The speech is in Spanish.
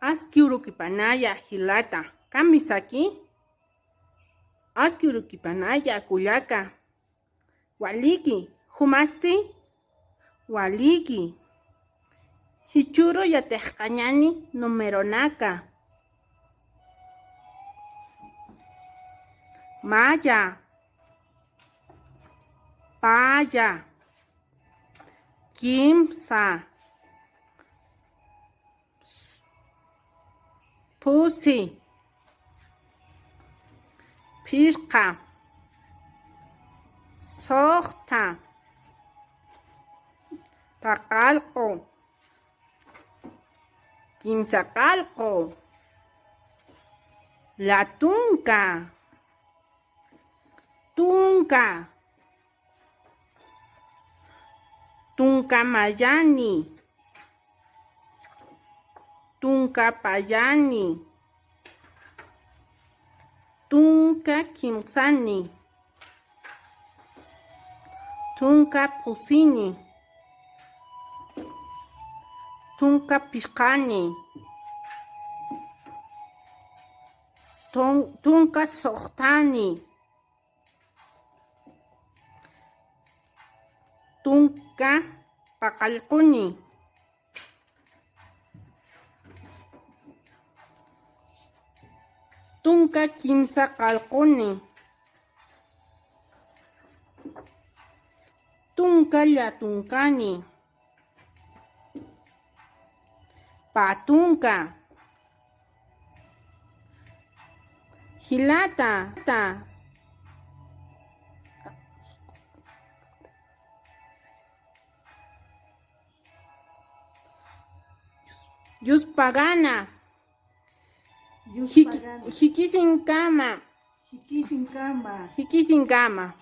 Askiurukipanaya hilata. Kamisaki. Askiurukipanaya kuyaka. Waliki. Humasti. Waliki. Hichuro yatehkañani numeronaka. Maya. Paya. Kimsa. Pusi. Pishka. Sohta. Paqalqo. Kimsaqalqo. Latunka. Tunka. Tunka mayani. Tunka payani. Tunka kimsani. Tunka pusini. Tunka pishkani. Tunka sohtani. Tunka paqalquni. Tunka kimsa qalquni. Tunka llatunkani. Patunka. Hilata. Yuspagana. Hikisinkama. Hikisinkama. Hikisinkama.